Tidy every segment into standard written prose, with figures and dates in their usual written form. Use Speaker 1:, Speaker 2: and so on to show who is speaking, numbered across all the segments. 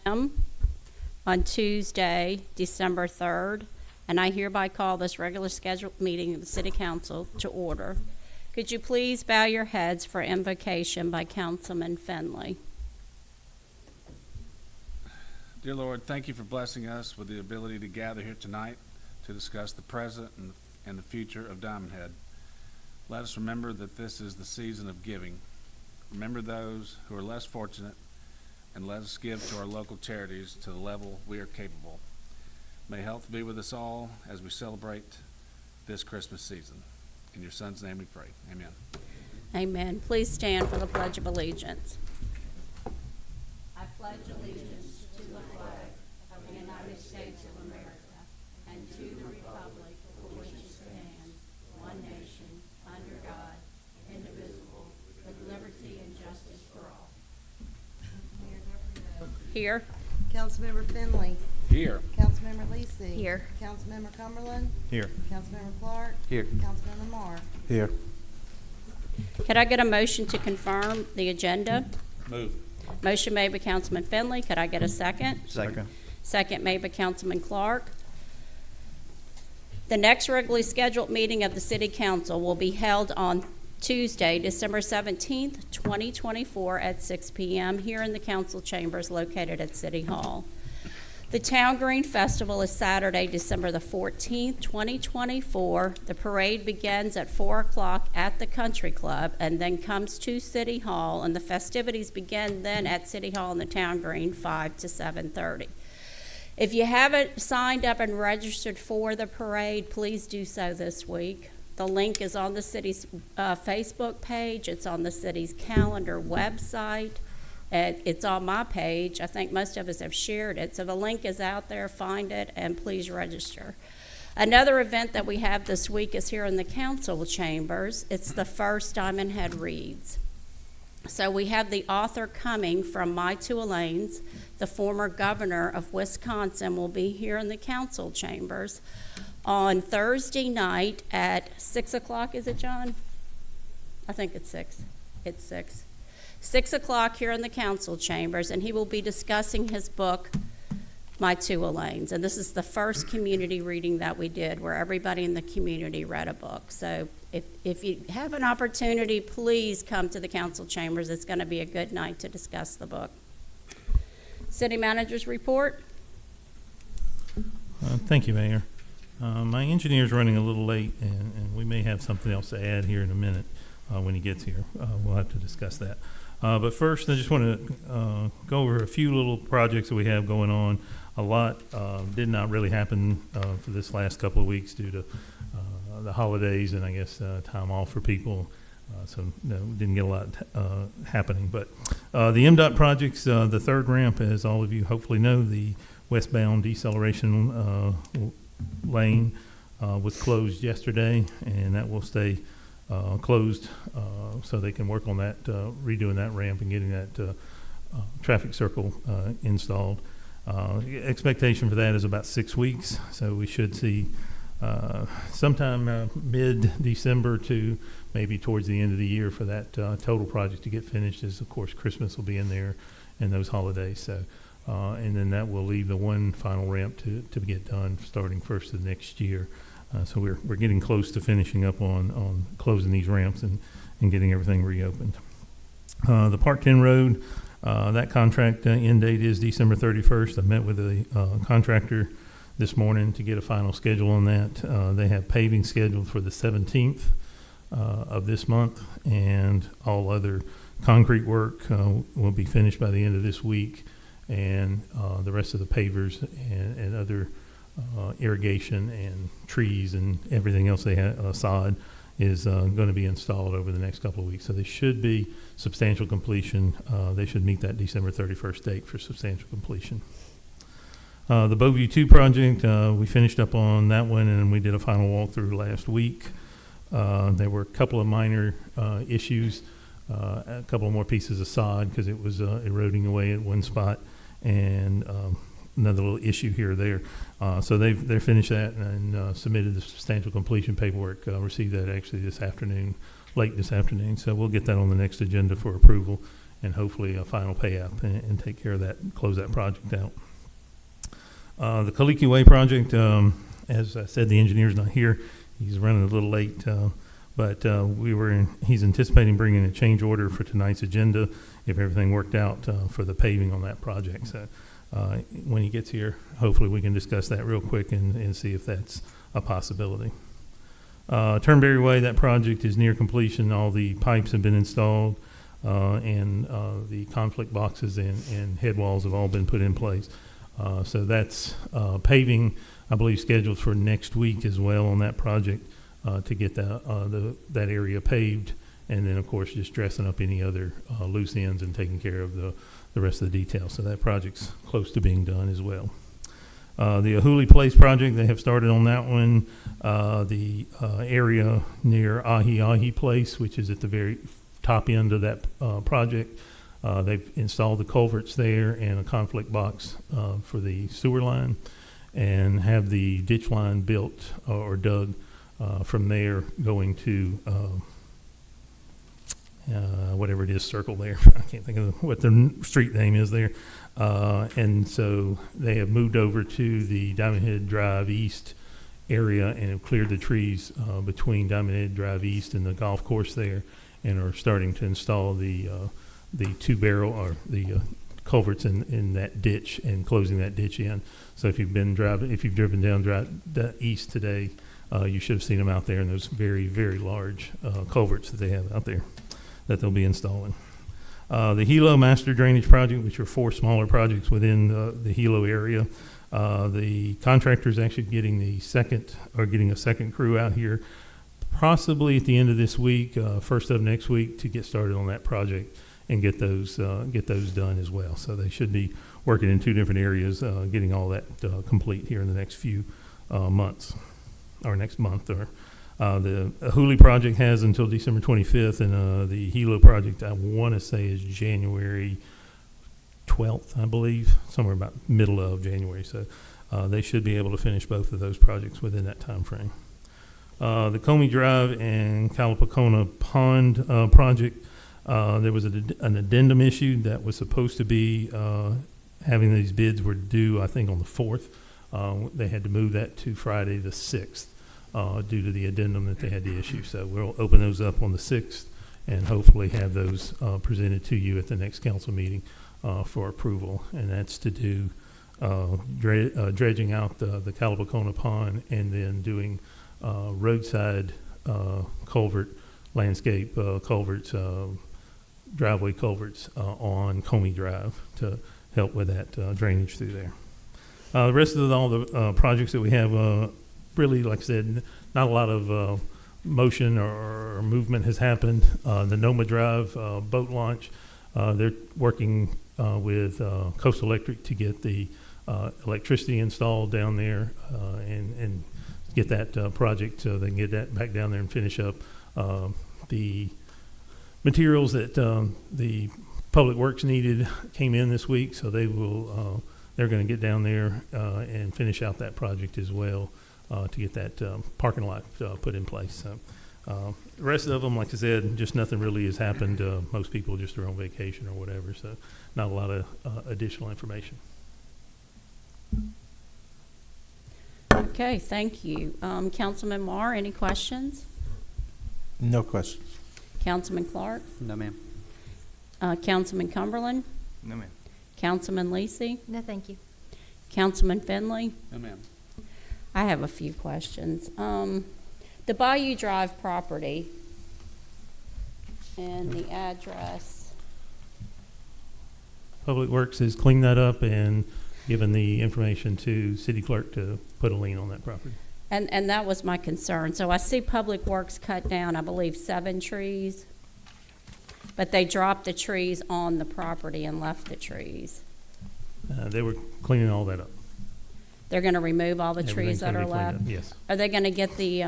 Speaker 1: on Tuesday, December 3rd, and I hereby call this regular scheduled meeting of the City Council to order. Could you please bow your heads for invocation by Councilman Finley?
Speaker 2: Dear Lord, thank you for blessing us with the ability to gather here tonight to discuss the present and the future of Diamond Head. Let us remember that this is the season of giving. Remember those who are less fortunate, and let us give to our local charities to the level we are capable. May health be with us all as we celebrate this Christmas season. In your Son's name we pray. Amen.
Speaker 1: Amen. Please stand for the Pledge of Allegiance. I pledge allegiance to the flag of the United States of America and to the republic for which it stands, one nation, under God, indivisible, with liberty and justice for all. Here.
Speaker 3: Councilmember Finley.
Speaker 2: Here.
Speaker 3: Councilmember Lisi.
Speaker 1: Here.
Speaker 3: Councilmember Cumberland.
Speaker 4: Here.
Speaker 3: Councilmember Clark.
Speaker 4: Here.
Speaker 3: Councilmember Marr.
Speaker 4: Here.
Speaker 1: Could I get a motion to confirm the agenda?
Speaker 2: Move.
Speaker 1: Motion made by Councilman Finley. Could I get a second?
Speaker 4: Second.
Speaker 1: Second made by Councilman Clark. The next regularly scheduled meeting of the City Council will be held on Tuesday, December 17th, 2024 at 6 p.m. here in the council chambers located at City Hall. The Town Green Festival is Saturday, December the 14th, 2024. The parade begins at 4 o'clock at the Country Club and then comes to City Hall, and the festivities begin then at City Hall in the Town Green, 5 to 7:30. If you haven't signed up and registered for the parade, please do so this week. The link is on the city's Facebook page. It's on the city's calendar website. It's on my page. I think most of us have shared it. So the link is out there. Find it and please register. Another event that we have this week is here in the council chambers. It's the first Diamond Head Reads. So we have the author coming from My Two Lanes. The former governor of Wisconsin will be here in the council chambers on Thursday night at 6 o'clock. Is it, John? I think it's 6. It's 6. 6 o'clock here in the council chambers, and he will be discussing his book, My Two Lanes. And this is the first community reading that we did where everybody in the community read a book. So if you have an opportunity, please come to the council chambers. It's going to be a good night to discuss the book. City Manager's report.
Speaker 4: Thank you, Mayor. My engineer's running a little late, and we may have something else to add here in a minute when he gets here. We'll have to discuss that. But first, I just want to go over a few little projects that we have going on. A lot did not really happen for this last couple of weeks due to the holidays and I guess time off for people. So no, we didn't get a lot happening. But the MDOT projects, the third ramp, as all of you hopefully know, the westbound deceleration lane was closed yesterday, and that will stay closed so they can work on that, redoing that ramp and getting that traffic circle installed. Expectation for that is about 6 weeks, so we should see sometime mid-December to maybe towards the end of the year for that total project to get finished, as of course Christmas will be in there and those holidays. So and then that will leave the one final ramp to get done starting first of next year. So we're getting close to finishing up on closing these ramps and getting everything reopened. The Park 10 Road, that contract end date is December 31st. I met with the contractor this morning to get a final schedule on that. They have paving scheduled for the 17th of this month, and all other concrete work will be finished by the end of this week, and the rest of the pavers and other irrigation and trees and everything else they have, sod, is going to be installed over the next couple of weeks. So they should be substantial completion. They should meet that December 31st date for substantial completion. The Bowview 2 project, we finished up on that one, and we did a final walkthrough last week. There were a couple of minor issues, a couple more pieces of sod because it was eroding away at one spot, and another little issue here or there. So they finished that and submitted the substantial completion paperwork. Received that actually this afternoon, late this afternoon. So we'll get that on the next agenda for approval and hopefully a final payout and take care of that, close that project out. The Kaliki Way project, as I said, the engineer's not here. He's running a little late, but he's anticipating bringing a change order for tonight's agenda if everything worked out for the paving on that project. So when he gets here, hopefully we can discuss that real quick and see if that's a possibility. Turnberry Way, that project is near completion. All the pipes have been installed, and the conflict boxes and head walls have all been put in place. So that's paving, I believe, scheduled for next week as well on that project to get that area paved, and then of course just dressing up any other loose ends and taking care of the rest of the details. So that project's close to being done as well. The Ahuli Place project, they have started on that one. The area near Ahi Ahi Place, which is at the very top end of that project, they've installed the culverts there and a conflict box for the sewer line, and have the ditch line built or dug from there going to whatever it is, circle there. I can't think of what the street name is there. And so they have moved over to the Diamond Head Drive East area and have cleared the trees between Diamond Head Drive East and the golf course there, and are starting to install the two barrel or the culverts in that ditch and closing that ditch in. So if you've driven down the east today, you should have seen them out there, and those very, very large culverts that they have out there that they'll be installing. The Hilo Master Drainage Project, which are 4 smaller projects within the Hilo area. The contractor is actually getting a second crew out here, possibly at the end of this week, first of next week, to get started on that project and get those done as well. So they should be working in 2 different areas, getting all that complete here in the next few months, or next month. Or the Ahuli project has until December 25th, and the Hilo project, I want to say, is January 12th, I believe, somewhere about middle of January. So they should be able to finish both of those projects within that time frame. The Comey Drive and Calapacona Pond project, there was an addendum issued that was supposed to be having these bids were due, I think, on the 4th. They had to move that to Friday the 6th due to the addendum that they had to issue. So we'll open those up on the 6th and hopefully have those presented to you at the next council meeting for approval. And that's to do dredging out the Calapacona Pond, and then doing roadside culvert, landscape culverts, driveway culverts on Comey Drive to help with that drainage through there. The rest of all the projects that we have, really, like I said, not a lot of motion or movement has happened. The Noma Drive boat launch, they're working with Coastal Electric to get the electricity installed down there and get that project so they can get that back down there and finish up the materials that the Public Works needed came in this week, so they're going to get down there and finish out that project as well to get that parking lot put in place. So the rest of them, like I said, just nothing really has happened. Most people just are on vacation or whatever, so not a lot of additional information.
Speaker 1: Okay, thank you. Councilman Marr, any questions?
Speaker 5: No questions.
Speaker 1: Councilman Clark?
Speaker 6: No, ma'am.
Speaker 1: Councilman Cumberland?
Speaker 6: No, ma'am.
Speaker 1: Councilman Lisi?
Speaker 3: No, thank you.
Speaker 1: Councilman Finley?
Speaker 6: No, ma'am.
Speaker 1: I have a few questions. The Bayou Drive property and the address.
Speaker 4: Public Works has cleaned that up and given the information to city clerk to put a lien on that property.
Speaker 1: And that was my concern. So I see Public Works cut down, I believe, 7 trees, but they dropped the trees on the property and left the trees.
Speaker 4: They were cleaning all that up.
Speaker 1: They're going to remove all the trees
Speaker 4: Everything's
Speaker 1: that
Speaker 4: gonna
Speaker 1: are
Speaker 4: be cleaned
Speaker 1: left?
Speaker 4: up, yes.
Speaker 1: Are they going to get the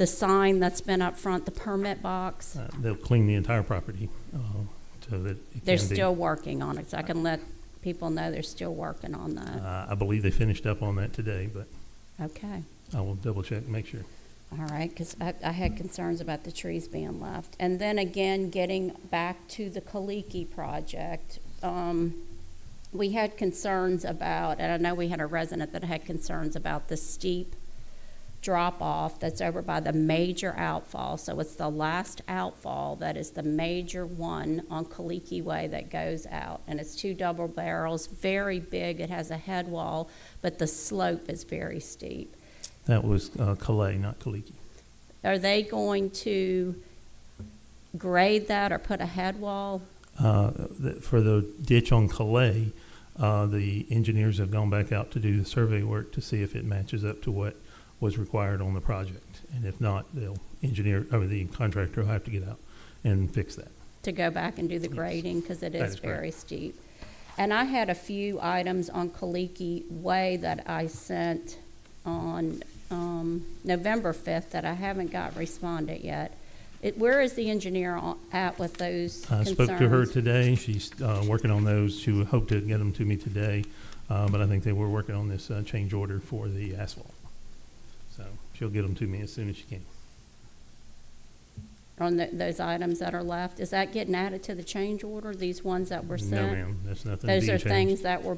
Speaker 1: sign that's been up front, the permit box?
Speaker 4: They'll clean the entire property so that it
Speaker 1: They're
Speaker 4: can be.
Speaker 1: still working on it, so I can let people know they're still working on that.
Speaker 4: I believe they finished up on that today, but
Speaker 1: Okay.
Speaker 4: I will double check and make sure.
Speaker 1: All right, because I had concerns about the trees being left. And then again, getting back to the Kaliki project, we had concerns about, and I know we had a resident that had concerns about the steep drop-off that's over by the major outfall. So it's the last outfall that is the major one on Kaliki Way that goes out. And it's two double barrels, very big. It has a head wall, but the slope is very steep.
Speaker 4: That was Calais, not Kaliki.
Speaker 1: Are they going to grade that or put a head wall?
Speaker 4: For the ditch on Calais, the engineers have gone back out to do the survey work to see if it matches up to what was required on the project. And if not, the contractor will have to get out and fix that.
Speaker 1: To go back and do the
Speaker 4: Yes.
Speaker 1: grading, because it
Speaker 4: That
Speaker 1: is
Speaker 4: is correct.
Speaker 1: very steep. And I had a few items on Kaliki Way that I sent on November 5th that I haven't got responded yet. Where is the engineer at with those
Speaker 4: I
Speaker 1: concerns?
Speaker 4: spoke to her today. She's working on those. She would hope to get them to me today, but I think they were working on this change order for the asphalt. So she'll get them to me as soon as she can.
Speaker 1: On those items that are left, is that getting added to the change order, these ones that were
Speaker 4: No,
Speaker 1: sent?
Speaker 4: ma'am, that's nothing
Speaker 1: Those
Speaker 4: being
Speaker 1: are
Speaker 4: changed.
Speaker 1: things that were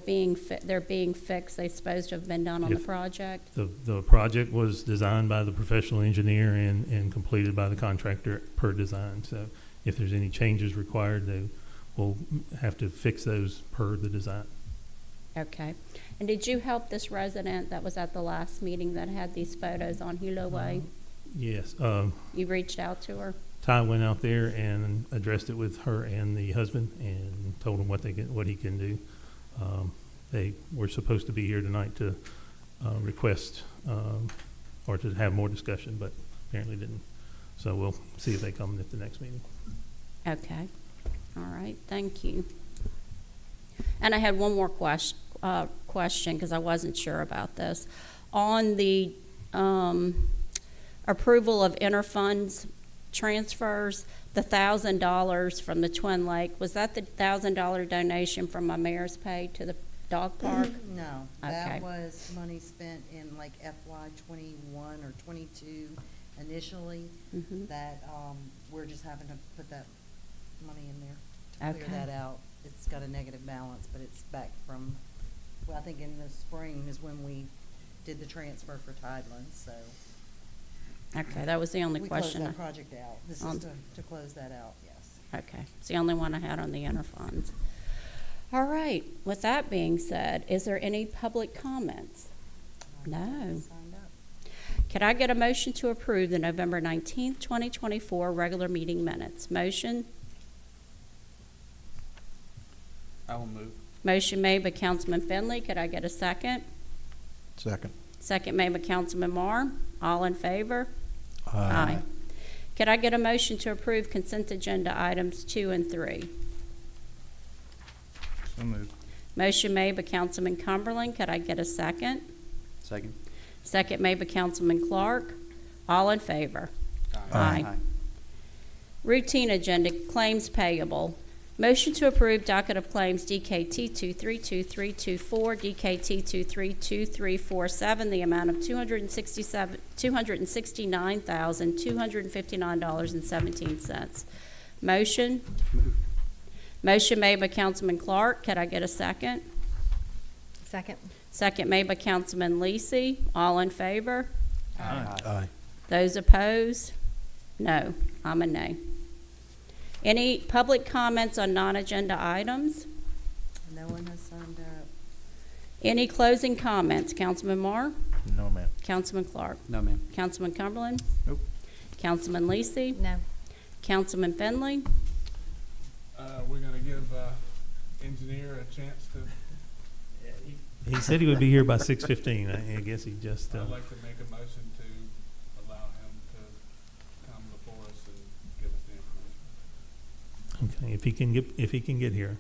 Speaker 1: they're being fixed, they supposed to have been done on the
Speaker 4: If-
Speaker 1: project?
Speaker 4: The project was designed by the professional engineer and completed by the contractor per design. So if there's any changes required, they will have to fix those per the design.
Speaker 1: Okay. And did you help this resident that was at the last meeting that had these photos on Hilo Way?
Speaker 4: Yes,
Speaker 1: You reached out to her?
Speaker 4: Ty went out there and addressed it with her and the husband and told him what he can do. They were supposed to be here tonight to request or to have more discussion, but apparently didn't. So we'll see if they come at the next meeting.
Speaker 1: Okay. All right, thank you. And I had one more question, because I wasn't sure about this. On the approval of interfunds transfers, the $1,000 from the Twin Lake, was that the $1,000 donation from my mayor's pay to the dog park?
Speaker 3: No,
Speaker 1: Okay.
Speaker 3: that was money spent in like FY 21 or 22 initially,
Speaker 1: Mhm.
Speaker 3: that, we're just having to put that money in there to clear
Speaker 1: Okay.
Speaker 3: that out. It's got a negative balance, but it's back from, well, I think in the spring is when we did the transfer for Tidelands, so.
Speaker 1: Okay, that was the only
Speaker 3: We closed
Speaker 1: question.
Speaker 3: that project out. This
Speaker 1: on-
Speaker 3: is to close that out, yes.
Speaker 1: Okay, it's the only one I had on the interfunds. All right, with that being said, is there any public comments? No.
Speaker 3: Signed up.
Speaker 1: Could I get a motion to approve the November 19th, 2024 regular meeting minutes? Motion?
Speaker 2: I will move.
Speaker 1: Motion made by Councilman Finley. Could I get a second?
Speaker 5: Second.
Speaker 1: Second made by Councilman Marr. All in favor? Could I get a motion to approve consent agenda items 2 and 3?
Speaker 5: So moved.
Speaker 1: Motion made by Councilman Cumberland. Could I get a second?
Speaker 5: Second.
Speaker 1: Second made by Councilman Clark. All in favor? Aye. Routine agenda, claims payable. Motion to approve docket of claims DKT 232324, DKT 232347, the amount of $269,259.17. Motion? Motion made by Councilman Clark. Could I get a second?
Speaker 3: Second.
Speaker 1: Second made by Councilman Lisi. All in favor?
Speaker 5: Aye.
Speaker 1: Those opposed? No. I'm a nay. Any public comments on non-agenda items?
Speaker 3: No one has signed up.
Speaker 1: Any closing comments? Councilman Marr?
Speaker 5: No, ma'am.
Speaker 1: Councilman Clark?
Speaker 5: No, ma'am.
Speaker 1: Councilman Cumberland?
Speaker 5: Nope.
Speaker 1: Councilman Lisi?
Speaker 3: No.
Speaker 1: Councilman Finley?
Speaker 2: We're gonna give, engineer a chance to,
Speaker 4: He said he would be here by 6:15. I guess he just,
Speaker 2: I'd like to make a motion to allow him to come before us and give us the information.
Speaker 4: okay, if he can get here.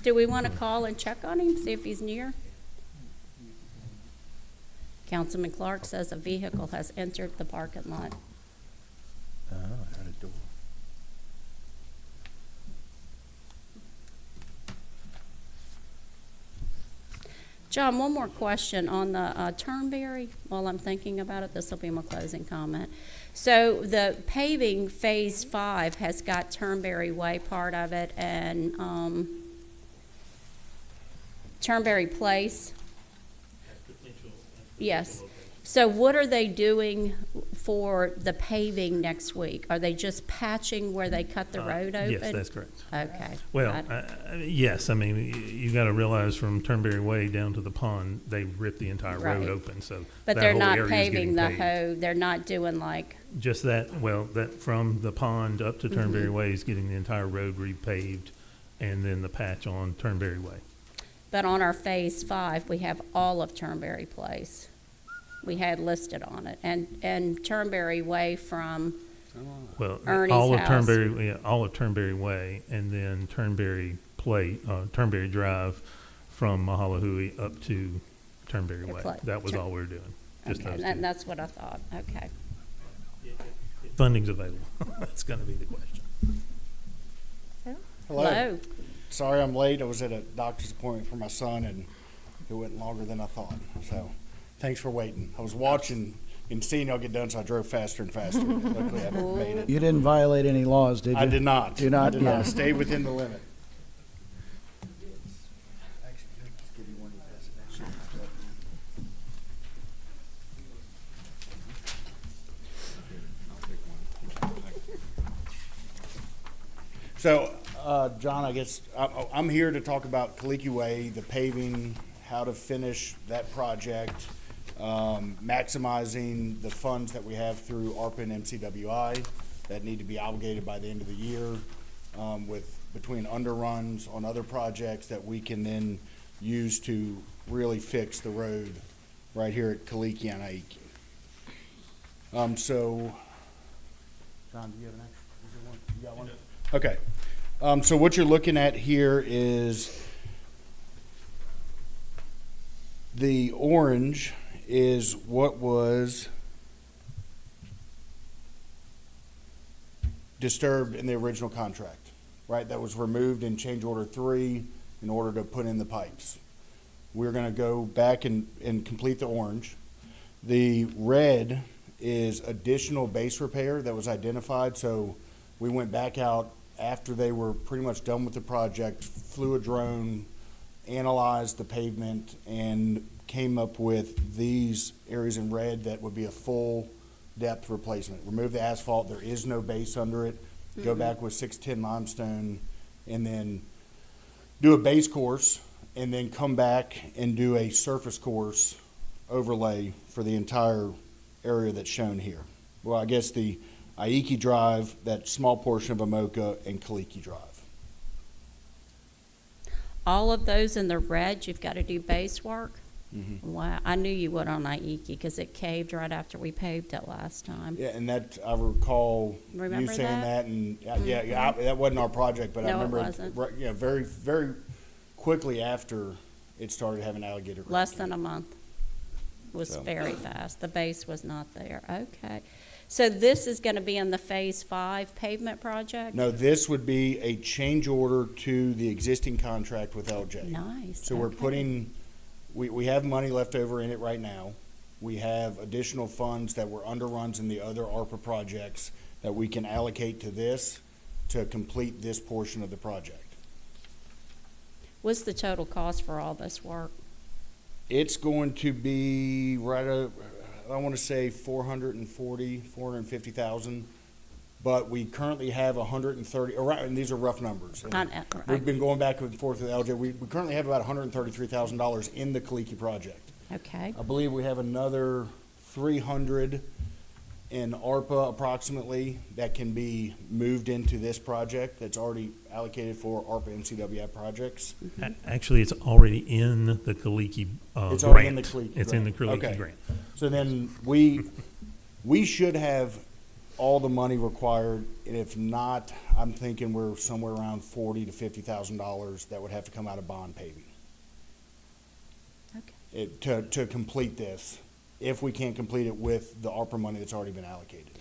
Speaker 1: Do we want to call and check on him, see if he's near? Councilman Clark says a vehicle has entered the parking lot.
Speaker 5: Oh, out a door.
Speaker 1: John, one more question on the Turnberry. While I'm thinking about it, this will be my closing comment. So the paving Phase 5 has got Turnberry Way part of it and Turnberry Place. Yes. So what are they doing for the paving next week? Are they just patching where they cut the road open?
Speaker 4: Yes, that's correct.
Speaker 1: Okay.
Speaker 4: Well,
Speaker 1: Got it.
Speaker 4: yes, I mean, you got to realize from Turnberry Way down to the pond, they ripped the entire road
Speaker 1: Right.
Speaker 4: open, so
Speaker 1: But
Speaker 4: that
Speaker 1: they're
Speaker 4: whole
Speaker 1: not
Speaker 4: area is
Speaker 1: paving
Speaker 4: getting
Speaker 1: the
Speaker 4: paved.
Speaker 1: hoe, they're not doing like,
Speaker 4: Just that, well, that from the pond up to Turnberry
Speaker 1: Mm-hmm.
Speaker 4: Way is getting the entire road repaved, and then the patch on Turnberry Way.
Speaker 1: but on our Phase 5, we have all of Turnberry Place. We had listed on it, and Turnberry Way from,
Speaker 4: Well,
Speaker 1: Ernie's
Speaker 4: all of
Speaker 1: house.
Speaker 4: Turnberry, yeah, all of Turnberry Way, and then Turnberry Drive from Mahalahui up to Turnberry Way.
Speaker 1: Clay.
Speaker 4: That was all we were doing. Just
Speaker 1: okay,
Speaker 4: those
Speaker 1: and
Speaker 4: two.
Speaker 1: that's what I thought, okay.
Speaker 4: Funding's available. That's going to be the question.
Speaker 1: Hello,
Speaker 6: Sorry I'm late. I was at a doctor's appointment for my son and it went longer than I thought. So thanks for waiting. I was watching and seeing y'all get done, so I drove faster and faster. Luckily I made it.
Speaker 7: You didn't violate any laws, did you?
Speaker 6: I did not.
Speaker 7: Do not,
Speaker 6: I did not.
Speaker 7: yeah.
Speaker 6: Stay within the limit. So, John, I guess I'm here to talk about Kaliki Way, the paving, how to finish that project, maximizing the funds that we have through ARPA and MCWI that need to be obligated by the end of the year, between underruns on other projects that we can then use to really fix the road right here at Kaliki and Aiki. John, do you have an extra? Is there one? You got one? Okay. So what you're looking at here is the orange is what was disturbed in the original contract, right? That was removed in change order 3 in order to put in the pipes. We're gonna go back and complete the orange. The red is additional base repair that was identified, so we went back out after they were pretty much done with the project, flew a drone, analyzed the pavement, and came up with these areas in red that would be a full depth replacement. Remove the asphalt, there is no base under it, go back with 610 limestone, and then do a base course, and then come back and do a surface course overlay for the entire area that's shown here. Well, I guess the Aiki Drive, that small portion of Amoka, and Kaliki Drive.
Speaker 1: all of those in the red, you've got to do base work?
Speaker 6: Mhm.
Speaker 1: Wow, I knew you would on Aiki, because it caved right after we paved it last time.
Speaker 6: Yeah, and that, I recall you
Speaker 1: Remember
Speaker 6: saying
Speaker 1: that?
Speaker 6: that, and, that wasn't our project, but I
Speaker 1: No, it
Speaker 6: remember.
Speaker 1: wasn't.
Speaker 6: Right, yeah, very, very quickly after it started having alligator.
Speaker 1: Less
Speaker 6: growth.
Speaker 1: than a month. Was
Speaker 6: So-
Speaker 1: very fast. The base was not there. Okay. So this is going to be in the Phase 5 pavement project?
Speaker 6: No, this would be a change order to the existing contract with LJ.
Speaker 1: Nice.
Speaker 6: So we're
Speaker 1: okay.
Speaker 6: putting, we have money left over in it right now. We have additional funds that were underruns in the other ARPA projects that we can allocate to this to complete this portion of the project.
Speaker 1: What's the total cost for all this work?
Speaker 6: It's going to be I want to say 450,000, but we currently have 130, and these are rough numbers. And we've been going back and forth with LJ. We currently have about $133,000 in the Kaliki project.
Speaker 1: Okay.
Speaker 6: I believe we have another 300 in ARPA approximately that can be moved into this project that's already allocated for ARPA MCWI projects.
Speaker 4: Actually, it's already in the Kaliki
Speaker 6: It's
Speaker 4: grant.
Speaker 6: already in the Kaliki
Speaker 4: It's in the
Speaker 6: grant.
Speaker 4: Kaliki
Speaker 6: Okay.
Speaker 4: grant.
Speaker 6: So then we should have all the money required, and if not, I'm thinking we're somewhere around $40,000 to $50,000 that would have to come out of bond paving.
Speaker 1: Okay.
Speaker 6: To complete this, if we can't complete it with the ARPA money that's already been allocated.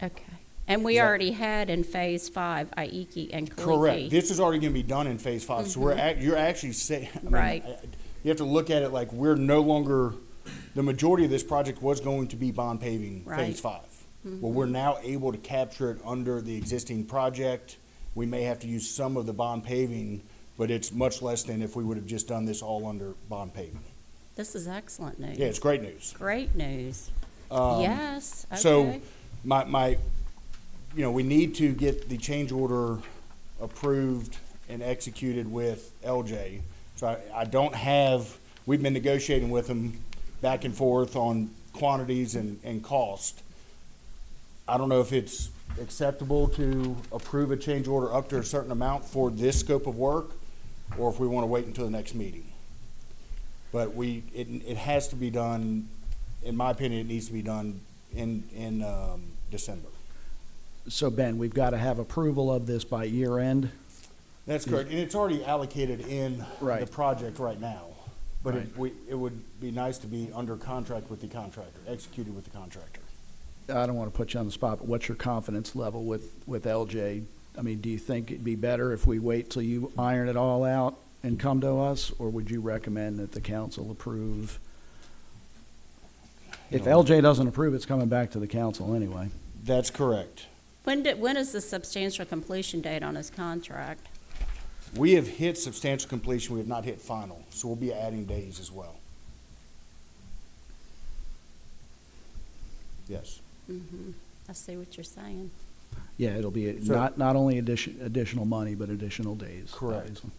Speaker 1: Okay. And we
Speaker 6: Is that-
Speaker 1: already had in Phase 5, Aiki and Kaliki.
Speaker 6: Correct. This is already gonna be done in phase 5, so you're actually saying.
Speaker 1: Right.
Speaker 6: you have to look at it like we're no longer, the majority of this project was going to be bond paving
Speaker 1: Right.
Speaker 6: phase 5. Well, we're now able to capture it under the existing project. We may have to use some of the bond paving, but it's much less than if we would have just done this all under bond paving.
Speaker 1: This is excellent news.
Speaker 6: Yeah, it's great news.
Speaker 1: Great news.
Speaker 6: Um,
Speaker 1: Yes,
Speaker 6: So,
Speaker 1: okay.
Speaker 6: we need to get the change order approved and executed with LJ. So I don't have, we've been negotiating with them back and forth on quantities and cost. I don't know if it's acceptable to approve a change order up to a certain amount for this scope of work, or if we want to wait until the next meeting. But it has to be done, in my opinion, it needs to be done in December.
Speaker 7: So Ben, we've got to have approval of this by year end?
Speaker 6: That's correct, and it's already allocated in the
Speaker 7: Right.
Speaker 6: project right now. But
Speaker 7: Right.
Speaker 6: it would be nice to be under contract with the contractor, executed with the contractor.
Speaker 7: I don't want to put you on the spot, but what's your confidence level with LJ? I mean, do you think it'd be better if we wait till you iron it all out and come to us? Or would you recommend that the council approve? If LJ doesn't approve, it's coming back to the council anyway.
Speaker 6: That's correct.
Speaker 1: When is the substantial completion date on his contract?
Speaker 6: We have hit substantial completion, we have not hit final, so we'll be adding days as well. Yes.
Speaker 1: I see what you're saying.
Speaker 7: Yeah, it'll be
Speaker 6: So-
Speaker 7: not only additional money, but additional days.
Speaker 6: Correct.
Speaker 7: obviously.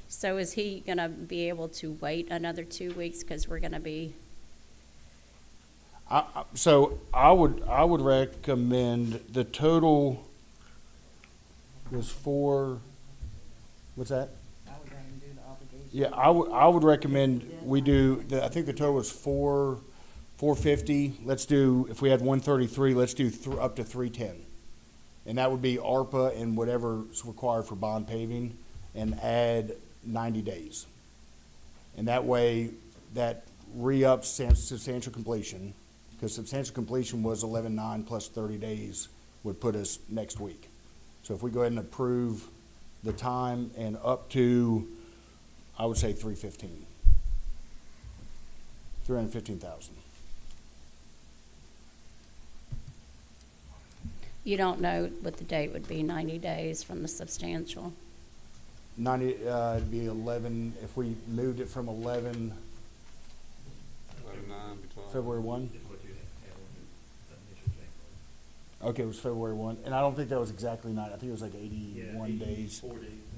Speaker 1: So is he gonna be able to wait another 2 weeks, because we're gonna be,
Speaker 6: So I would recommend, the total was what's that?
Speaker 3: I would rather do the obligation.
Speaker 6: Yeah, I would recommend we do, I think the total was 450. Let's do, if we had 133, let's do up to 310. And that would be ARPA and whatever's required for bond paving, and add 90 days. And that way, that re-ups substantial completion, because substantial completion was 11/9 plus 30 days would put us next week. So if we go ahead and approve the time and up to, I would say 315. 315,000.
Speaker 1: you don't know what the date would be, 90 days from the substantial?
Speaker 6: 90, it'd be 11, if we moved it from 11, February 1? Okay, it was February 1, and I don't think that was exactly 9, I think it was like 81 days.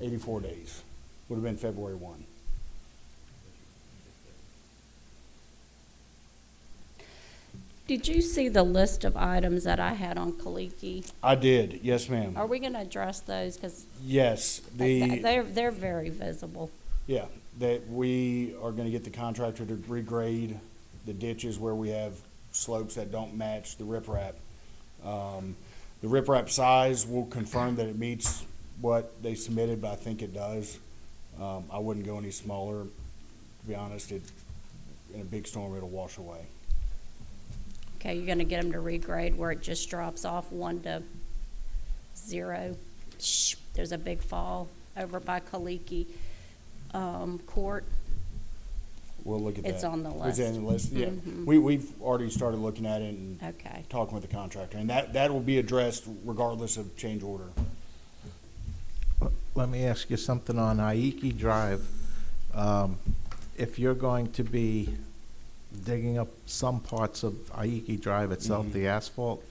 Speaker 6: 84 days, would have been February 1.
Speaker 1: Did you see the list of items that I had on Kaliki?
Speaker 6: I did, yes, ma'am.
Speaker 1: Are we gonna address those? Because
Speaker 6: Yes,
Speaker 1: they're very visible.
Speaker 6: yeah, that we are gonna get the contractor to regrade the ditches where we have slopes that don't match the riprap. The riprap size will confirm that it meets what they submitted, but I think it does. I wouldn't go any smaller, to be honest, in a big storm, it'll wash away.
Speaker 1: Okay, you're gonna get them to regrade where it just drops off 1 to 0. Shh, there's a big fall over by Kaliki Court.
Speaker 6: We'll look at that.
Speaker 1: It's on the
Speaker 6: It's
Speaker 1: list.
Speaker 6: on the list, yeah.
Speaker 1: Mhm.
Speaker 6: We've already started looking at it and
Speaker 1: Okay.
Speaker 6: talking with the contractor, and that will be addressed regardless of change order.
Speaker 5: Let me ask you something on Aiki Drive. If you're going to be digging up some parts of Aiki Drive itself,
Speaker 6: Mhm.
Speaker 5: the asphalt,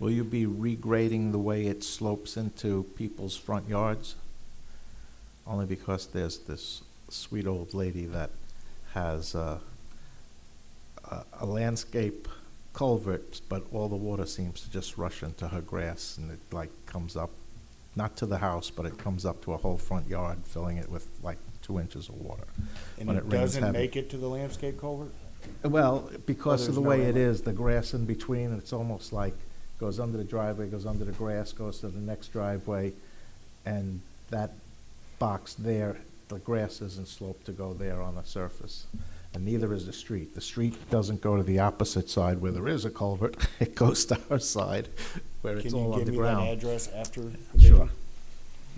Speaker 5: will you be regrading the way it slopes into people's front yards? Only because there's this sweet old lady that has a landscape culvert, but all the water seems to just rush into her grass, and it like comes up, not to the house, but it comes up to a whole front yard, filling it with like 2 inches of water.
Speaker 6: And
Speaker 5: When
Speaker 6: it
Speaker 5: it rains
Speaker 6: doesn't
Speaker 5: heavy.
Speaker 6: make it to the landscape culvert?
Speaker 5: Well, because
Speaker 6: there's
Speaker 5: of the
Speaker 6: no
Speaker 5: way it
Speaker 6: inlet.
Speaker 5: is, the grass in between, it's almost like goes under the driveway, goes under the grass, goes to the next driveway, and that box there, the grass isn't sloped to go there on the surface. And neither is the street. The street doesn't go to the opposite side where there is a culvert. It goes to our side where it's
Speaker 6: Can
Speaker 5: all
Speaker 6: you give me that
Speaker 5: underground.
Speaker 6: address after the
Speaker 5: Sure.
Speaker 6: meeting?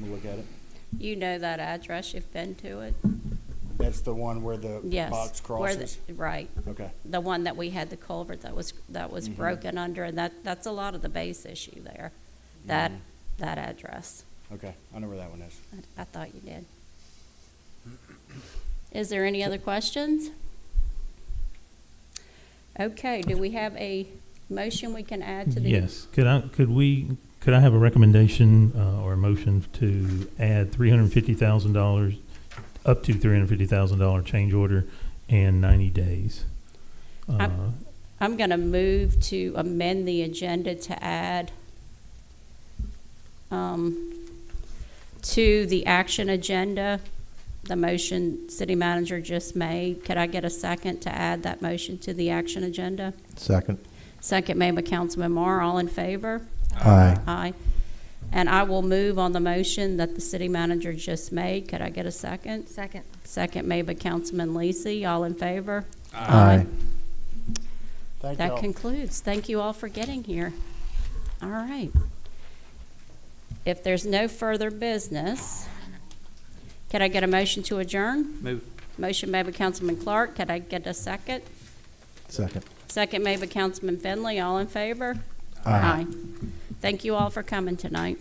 Speaker 6: We'll look at it.
Speaker 1: You know that address, you've been to it?
Speaker 6: That's the one where the
Speaker 1: Yes.
Speaker 6: box
Speaker 1: where the-
Speaker 6: crosses?
Speaker 1: Right.
Speaker 6: Okay,
Speaker 1: The one that we had the culvert that was
Speaker 6: Mhm.
Speaker 1: broken under, and that's a lot of the base issue there, that address.
Speaker 6: okay, I know where that one is.
Speaker 1: I thought you did. Is there any other questions? Okay, do we have a motion we can add to the?
Speaker 4: Yes, could I have a recommendation, or a motion to add $350,000, up to $350,000 change order and 90 days?
Speaker 1: I'm going to move to amend the agenda to add to the action agenda, the motion city manager just made. Could I get a second to add that motion to the action agenda?
Speaker 5: Second.
Speaker 1: Second made by Councilman Marr. All in favor?
Speaker 5: Aye.
Speaker 1: Aye. And I will move on the motion that the city manager just made. Could I get a second?
Speaker 3: Second.
Speaker 1: Second made by Councilman Lisi. All in favor?
Speaker 5: Aye.
Speaker 6: Thank
Speaker 1: That
Speaker 6: y'all.
Speaker 1: concludes. Thank you all for getting here. All right. If there's no further business, can I get a motion to adjourn?
Speaker 2: Move.
Speaker 1: Motion made by Councilman Clark. Could I get a second?
Speaker 5: Second.
Speaker 1: Second made by Councilman Finley. All in favor?
Speaker 5: Aye.
Speaker 1: Thank you all for coming tonight.